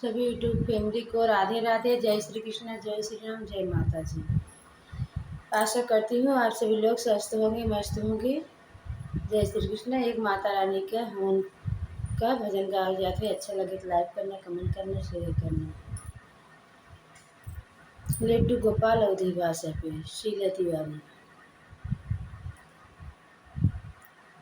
सभी YouTube family को राधे राधे, जय श्री कृष्ण, जय श्री राम, जय माता जी। आशा करती हूँ आप सभी लोग स्वस्थ होंगे, मस्त होंगे। जय श्री कृष्ण। एक माता रानी का हवन का भजन गाया जाता है। अच्छा लगे तो लाइक करना, कमेंट करना, शेयर करना। लड्डू गोपाल अवधी भाषा पे शीला तिवारी।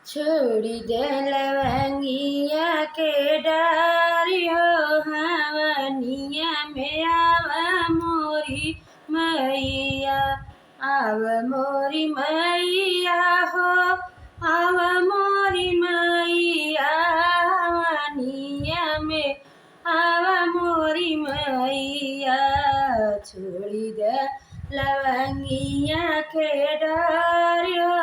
छोड़ी दे लवंगिया के डारी हो, हवनिया में आव मोरी मैया, आव मोरी मैया हो, आव मोरी मैया, हवनिया में आव मोरी मैया। छोड़ी दे लवंगिया के डारी हो,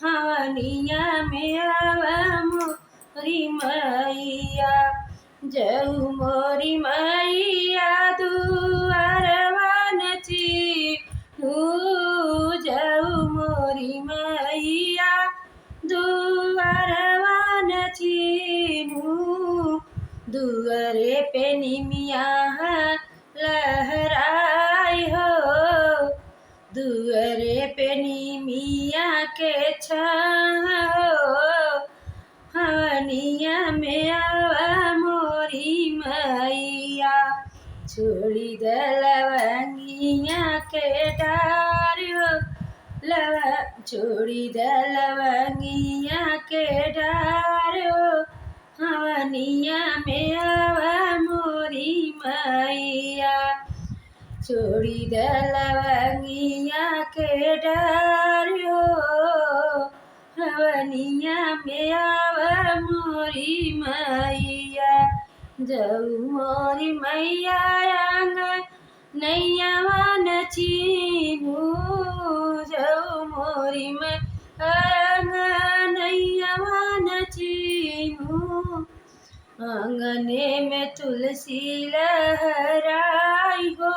हवनिया में आव मोरी मैया। जऊ मोरी मैया दुआरवा नचिन्हु, जऊ मोरी मैया दुआरवा नचिन्हु। दुआरे पे निमिया लहराई हो, दुआरे पे निमिया के छाओ, हवनिया में आवा मोरी मैया। छोड़ी दे लवंगिया के डारी हो, छोड़ी दे लवंगिया के डारी हो, हवनिया में आवा मोरी मैया। छोड़ी दे लवंगिया के डारी हो, हवनिया में आवा मोरी मैया। जऊ मोरी मैया नैयावा नचिन्हु, जऊ मोरी मैया नैयावा नचिन्हु। आंगने में तुलसी लहराई हो,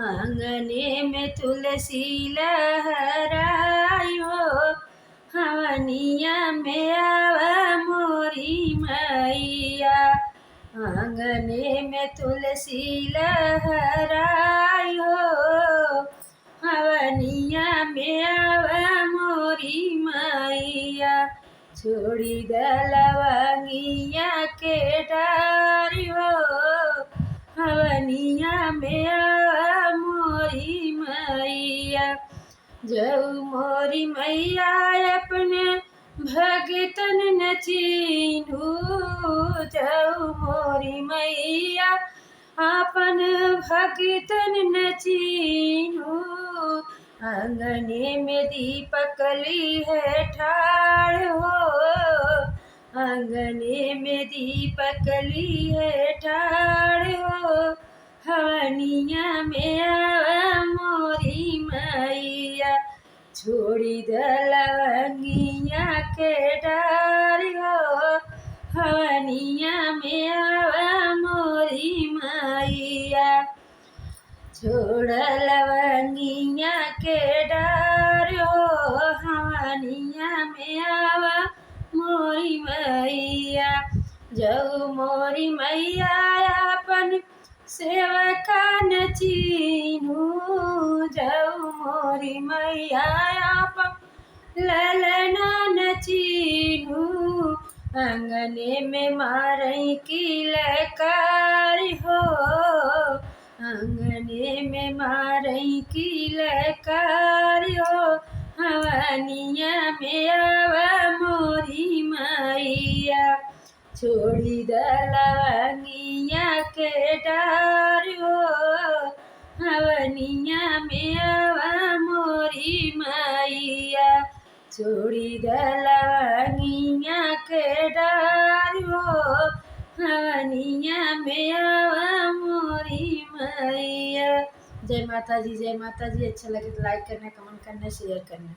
आंगने में तुलसी लहराई हो, हवनिया में आवा मोरी मैया। आंगने में तुलसी लहराई हो, हवनिया में आवा मोरी मैया। छोड़ी दे लवंगिया के डारी हो, हवनिया में आवा मोरी मैया। जऊ मोरी मैया अपने भगतन न चिन्हु, जऊ मोरी मैया अपन भगतन न चिन्हु। आंगने में दीपक ली है ठाड़ हो, आंगने में दीपक ली है ठाड़ हो, हवनिया में आवा मोरी मैया। छोड़ी दे लवंगिया के डारी हो, हवनिया में आवा मोरी मैया। छोड़ लवंगिया के डारी हो, हवनिया में आवा मोरी मैया। जऊ मोरी मैया अपन सेवका न चिन्हु, जऊ मोरी मैया अपन ललना न चिन्हु। आंगने में मारई की लकारी हो, आंगने में मारई की लकारी हो, हवनिया में आवा मोरी मैया। छोड़ी दे लवंगिया के डारी हो, हवनिया में आवा मोरी मैया। छोड़ी दे लवंगिया के डारी हो, हवनिया में आवा मोरी मैया। जय माता जी, जय माता जी। अच्छा लगे तो लाइक करना, कमेंट करना, शेयर करना।